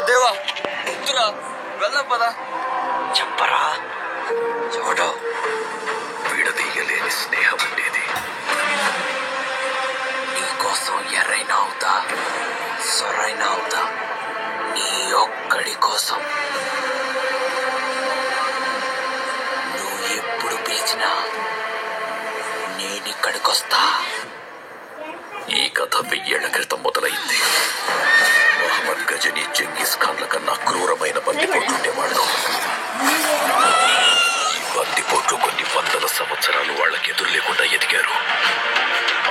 దేవా వెళ్దాం పదా చెప్పరా చూడు విడదీయలేని స్నేహం ఉండేది నీకోసం ఎర్రైనా అవుతా సొరైనా అవుతా నీ ఒక్కడి కోసం నువ్వు ఎప్పుడు పిలిచినా నేనిక్కడికొస్తా ఈ కథ 1000 ఏళ్ల క్రితం మొదలైంది మహమ్మద్ గజని చెంగిస్ ఖాన్ల కన్నా క్రూరమైన బందిపోట్లుండేవాళ్ళు ఈ బందిపోట్లు కొన్ని వందల సంవత్సరాలు వాళ్ళకి ఎదురు లేకుండా ఎదిగారు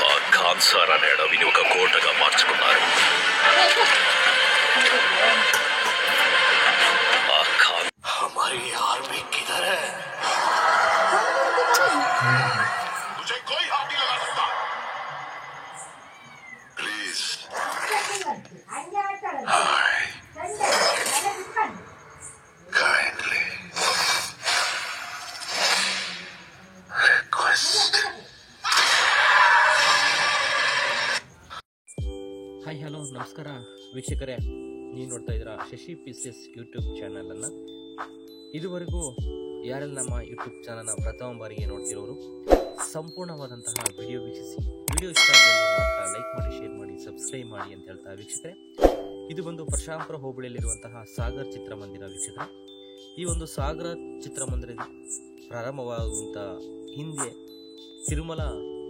ఆ ఖాన్సార్ అనే అడవిని ఒక కోటగా మార్చుకున్నారు ఆ ఖాన్ హమారీ ఆర్మీ కిధర్ హై मुझे कोई हाथ नहीं लगा सकता please kindly request hi hello ನಮಸ್ಕಾರ ವೀಕ್ಷಕರೇ, ನೀವು ನೋಡ್ತಾ ಇದ್ದೀರಾ ಶಶಿ PCS ಯೂಟ್ಯೂಬ್ ಚಾನಲನ್ನು. ಇದುವರೆಗೂ ಯಾರೆಲ್ಲ ನಮ್ಮ ಯೂಟ್ಯೂಬ್ ಚಾನಲ್ನ ಪ್ರಥಮ ಬಾರಿಗೆ ನೋಡ್ತಿರೋರು ಸಂಪೂರ್ಣವಾದಂತಹ ವಿಡಿಯೋ ವೀಕ್ಷಿಸಿ, ವಿಡಿಯೋ ಇಷ್ಟ ಆದರೆ ಮಾತ್ರ ಲೈಕ್ ಮಾಡಿ, ಶೇರ್ ಮಾಡಿ, ಸಬ್ಸ್ಕ್ರೈಬ್ ಮಾಡಿ ಅಂತ ಹೇಳ್ತಾ ವೀಕ್ಷಕರೇ, ಇದು ಬಂದು ಪ್ರಶಾಂಪುರ ಹೋಬಳಿಯಲ್ಲಿರುವಂತಹ ಸಾಗರ್ ಚಿತ್ರಮಂದಿರ ವೀಕ್ಷಕರೇ. ಈ ಒಂದು ಸಾಗರ ಚಿತ್ರಮಂದಿರ ಪ್ರಾರಂಭವಾಗುವಂಥ ಹಿಂದೆ ತಿರುಮಲ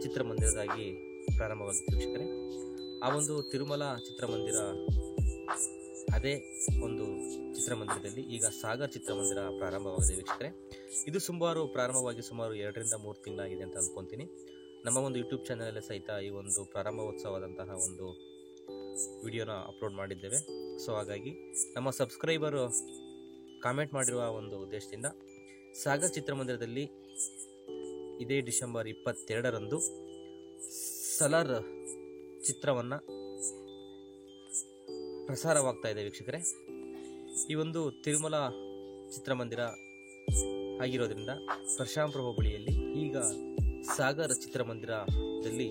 ಚಿತ್ರಮಂದಿರದಾಗಿ ಪ್ರಾರಂಭವಾಗಿತ್ತು ವೀಕ್ಷಕರೇ. ಆ ಒಂದು ತಿರುಮಲ ಚಿತ್ರಮಂದಿರ ಅದೇ ಒಂದು ಚಿತ್ರಮಂದಿರದಲ್ಲಿ ಈಗ ಸಾಗರ್ ಚಿತ್ರಮಂದಿರ ಪ್ರಾರಂಭವಾಗಿದೆ ವೀಕ್ಷಕರೇ. ಇದು ಪ್ರಾರಂಭವಾಗಿ ಸುಮಾರು 2 ರಿಂದ 3 ತಿಂಗಳಾಗಿದೆ ಅಂತ ಅಂದ್ಕೊತೀನಿ. ನಮ್ಮ ಒಂದು ಯೂಟ್ಯೂಬ್ ಚಾನಲಲ್ಲಿ ಸಹಿತ ಈ ಒಂದು ಪ್ರಾರಂಭೋತ್ಸವದಂತಹ ಒಂದು ವಿಡಿಯೋನ ಅಪ್ಲೋಡ್ ಮಾಡಿದ್ದೇವೆ. ಸೊ ಹಾಗಾಗಿ ನಮ್ಮ ಸಬ್ಸ್ಕ್ರೈಬರು ಕಾಮೆಂಟ್ ಮಾಡಿರುವ ಒಂದು ಉದ್ದೇಶದಿಂದ ಸಾಗರ್ ಚಿತ್ರಮಂದಿರದಲ್ಲಿ ಇದೇ ಡಿಸೆಂಬರ್ 22ರಂದು ಸಲಾರ್ ಚಿತ್ರವನ್ನು ಪ್ರಸಾರವಾಗ್ತಾ ಇದೆ ವೀಕ್ಷಕರೇ. ಈ ಒಂದು ತಿರುಮಲ ಚಿತ್ರಮಂದಿರ ಆಗಿರೋದ್ರಿಂದ ಪ್ರಶಾಂಪುರ ಹೋಬಳಿಯಲ್ಲಿ ಈಗ ಸಾಗರ ಚಿತ್ರಮಂದಿರದಲ್ಲಿ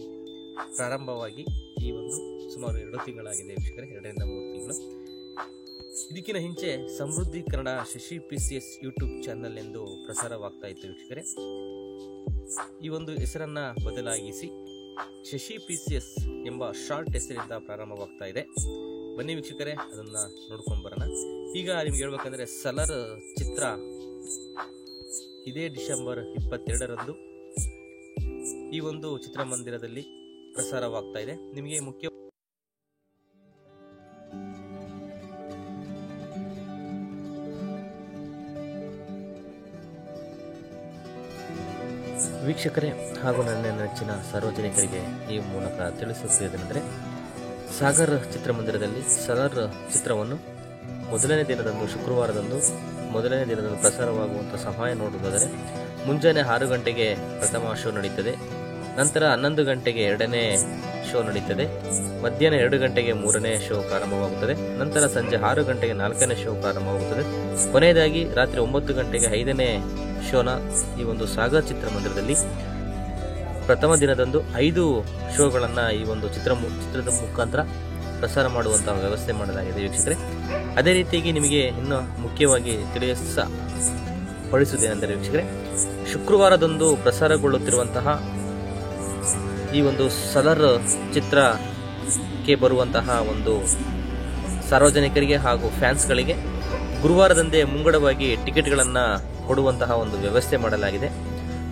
ಪ್ರಾರಂಭವಾಗಿ ಈ ಒಂದು ಸುಮಾರು 2 ತಿಂಗಳಾಗಿದೆ ವೀಕ್ಷಕರೇ, 2 ರಿಂದ 3 ತಿಂಗಳು. ಇದಕ್ಕಿಂತ ಹಿಂಚೆ Samruddhi Kannada Shashi PCS YouTube channel ಎಂದು ಪ್ರಸಾರವಾಗ್ತಾ ಇತ್ತು ವೀಕ್ಷಕರೇ. ಈ ಒಂದು ಹೆಸರನ್ನ ಬದಲಾಗಿಸಿ ಶಶಿ PCS ಎಂಬ ಶಾರ್ಟ್ ಹೆಸರಿಂದ ಪ್ರಾರಂಭವಾಗ್ತಾ ಇದೆ. ಬನ್ನಿ ವೀಕ್ಷಕರೇ, ಅದನ್ನ ನೋಡ್ಕೊಂಡು ಬರೋಣ. ಈಗ ನಿಮ್ಗೆ ಹೇಳ್ಬೇಕಂದ್ರೆ ಸಲಾರ್ ಚಿತ್ರ ಇದೇ ಡಿಸೆಂಬರ್ 22ರಂದು ಈ ಒಂದು ಚಿತ್ರಮಂದಿರದಲ್ಲಿ ಪ್ರಸಾರವಾಗ್ತಾ ಇದೆ. ನಿಮಗೆ ಮುಖ್ಯ ವೀಕ್ಷಕರೇ ಹಾಗೂ ನನ್ನ ನೆಚ್ಚಿನ ಸಾರ್ವಜನಿಕರಿಗೆ ಈ ಮೂಲಕ ತಿಳಿಸುತ್ತಿದ್ದೇನೆಂದರೆ, ಸಾಗರ್ ಚಿತ್ರಮಂದಿರದಲ್ಲಿ ಸಲಾರ್ ಚಿತ್ರವನ್ನು ಮೊದಲನೇ ದಿನದಂದು ಶುಕ್ರವಾರದಂದು ಪ್ರಸಾರವಾಗುವಂಥ ಸಮಯ ನೋಡುವುದಾದರೆ ಮುಂಜಾನೆ 6 ಗಂಟೆಗೆ ಪ್ರಥಮ ಶೋ ನಡೀತದೆ, ನಂತರ 11 ಗಂಟೆಗೆ 2ನೇ ಶೋ ನಡೀತದೆ, ಮಧ್ಯಾಹ್ನ 2 ಗಂಟೆಗೆ 3ನೇ ಶೋ ಪ್ರಾರಂಭವಾಗುತ್ತದೆ, ನಂತರ ಸಂಜೆ 6 ಗಂಟೆಗೆ 4ನೇ ಶೋ ಪ್ರಾರಂಭವಾಗುತ್ತದೆ, ಕೊನೆಯದಾಗಿ ರಾತ್ರಿ 9 ಗಂಟೆಗೆ 5ನೇ ಶೋನ ಈ ಒಂದು ಸಾಗರ್ ಚಿತ್ರಮಂದಿರದಲ್ಲಿ ಪ್ರಥಮ ದಿನದಂದು 5 ಶೋಗಳನ್ನು ಈ ಒಂದು ಚಿತ್ರದ ಮುಖಾಂತರ ಪ್ರಸಾರ ಮಾಡುವಂತಹ ವ್ಯವಸ್ಥೆ ಮಾಡಲಾಗಿದೆ ವೀಕ್ಷಕರೇ. ಅದೇ ರೀತಿಯಾಗಿ ನಿಮಗೆ ಇನ್ನು ಮುಖ್ಯವಾಗಿ ತಿಳಿಸಪಡಿಸುವುದೇನೆಂದರೆ ವೀಕ್ಷಕರೇ, ಶುಕ್ರವಾರದಂದು ಪ್ರಸಾರಗೊಳ್ಳುತ್ತಿರುವಂತಹ ಈ ಒಂದು ಸಲಾರ್ ಚಿತ್ರಕ್ಕೆ ಬರುವಂತಹ ಒಂದು ಸಾರ್ವಜನಿಕರಿಗೆ ಹಾಗೂ ಫ್ಯಾನ್ಸ್ಗಳಿಗೆ ಗುರುವಾರದಂದೇ ಮುಂಗಡವಾಗಿ ಟಿಕೆಟ್ಗಳನ್ನು ಕೊಡುವಂತಹ ಒಂದು ವ್ಯವಸ್ಥೆ ಮಾಡಲಾಗಿದೆ.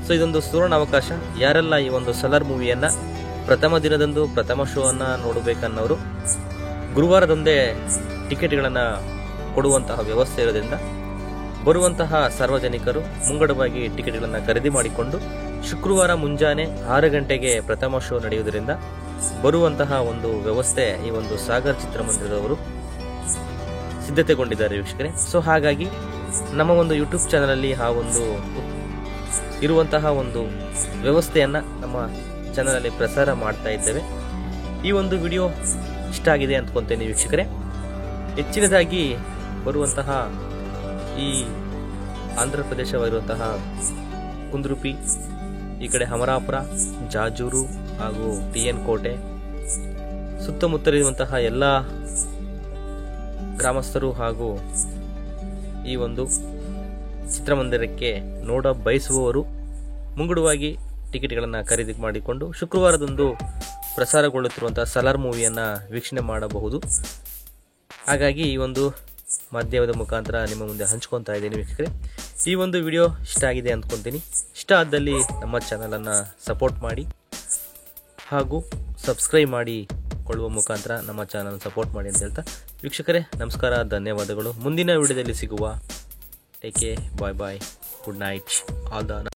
ಸೊ ಇದೊಂದು ಸುವರ್ಣ ಅವಕಾಶ. ಯಾರೆಲ್ಲ ಈ ಒಂದು ಸಲಾರ್ ಮೂವಿಯನ್ನು ಪ್ರಥಮ ದಿನದಂದು ಪ್ರಥಮ ಶೋವನ್ನು ನೋಡಬೇಕನ್ನೋರು ಗುರುವಾರದಂದೇ ಟಿಕೆಟ್ಗಳನ್ನು ಕೊಡುವಂತಹ ವ್ಯವಸ್ಥೆ ಇರೋದ್ರಿಂದ ಬರುವಂತಹ ಸಾರ್ವಜನಿಕರು ಮುಂಗಡವಾಗಿ ಟಿಕೆಟ್ಗಳನ್ನು ಖರೀದಿ ಮಾಡಿಕೊಂಡು ಶುಕ್ರವಾರ ಮುಂಜಾನೆ 6 ಗಂಟೆಗೆ ಪ್ರಥಮ ಶೋ ನಡೆಯುವುದರಿಂದ ಬರುವಂತಹ ಒಂದು ವ್ಯವಸ್ಥೆ ಈ ಒಂದು ಸಾಗರ್ ಚಿತ್ರಮಂದಿರದವರು ಸಿದ್ಧತೆಗೊಂಡಿದ್ದಾರೆ ವೀಕ್ಷಕರೇ. ಸೊ ಹಾಗಾಗಿ ನಮ್ಮ ಒಂದು ಯೂಟ್ಯೂಬ್ ಚಾನಲಲ್ಲಿ ಆ ಒಂದು ಇರುವಂತಹ ಒಂದು ವ್ಯವಸ್ಥೆಯನ್ನು ನಮ್ಮ ಚಾನಲಲ್ಲಿ ಪ್ರಸಾರ ಮಾಡ್ತಾ ಇದ್ದೇವೆ. ಈ ಒಂದು ವಿಡಿಯೋ ಇಷ್ಟ ಆಗಿದೆ ಅಂದ್ಕೊಳ್ತೇನೆ ವೀಕ್ಷಕರೇ. ಹೆಚ್ಚಿನದಾಗಿ ಬರುವಂತಹ ಈ ಆಂಧ್ರ ಪ್ರದೇಶವಾಗಿರುವಂತಹ ಕುಂದ್ರುಪಿ, ಈ ಕಡೆ ಹಮರಾಪುರ, ಜಾಜೂರು ಹಾಗೂ TN ಕೋಟೆ ಸುತ್ತಮುತ್ತಲಿರುವಂತಹ ಎಲ್ಲ ಗ್ರಾಮಸ್ಥರು ಹಾಗೂ ಈ ಒಂದು ಚಿತ್ರಮಂದಿರಕ್ಕೆ ನೋಡ ಬಯಸುವವರು ಮುಂಗಡವಾಗಿ ಟಿಕೆಟ್ಗಳನ್ನು ಖರೀದಿ ಮಾಡಿಕೊಂಡು ಶುಕ್ರವಾರದಂದು ಪ್ರಸಾರಗೊಳ್ಳುತ್ತಿರುವಂಥ ಸಲಾರ್ ಮೂವಿಯನ್ನು ವೀಕ್ಷಣೆ ಮಾಡಬಹುದು. ಹಾಗಾಗಿ ಈ ಒಂದು ಮಾಧ್ಯಮದ ಮುಖಾಂತರ ನಿಮ್ಮ ಮುಂದೆ ಹಂಚ್ಕೊತಾ ಇದ್ದೀನಿ ವೀಕ್ಷಕರೇ. ಈ ಒಂದು ವಿಡಿಯೋ ಇಷ್ಟ ಆಗಿದೆ ಅಂದ್ಕೊತೀನಿ. ಇಷ್ಟ ಆದಲ್ಲಿ ನಮ್ಮ ಚಾನಲನ್ನು ಸಪೋರ್ಟ್ ಮಾಡಿ ಹಾಗೂ ಸಬ್ಸ್ಕ್ರೈಬ್ ಮಾಡಿಕೊಳ್ಳುವ ಮುಖಾಂತರ ನಮ್ಮ ಚಾನಲ್ ಸಪೋರ್ಟ್ ಮಾಡಿ ಅಂತ ಹೇಳ್ತಾ ವೀಕ್ಷಕರೇ ನಮಸ್ಕಾರ, ಧನ್ಯವಾದಗಳು. ಮುಂದಿನ ವಿಡಿಯೋದಲ್ಲಿ ಸಿಗುವ. Take care, bye bye, good night, all the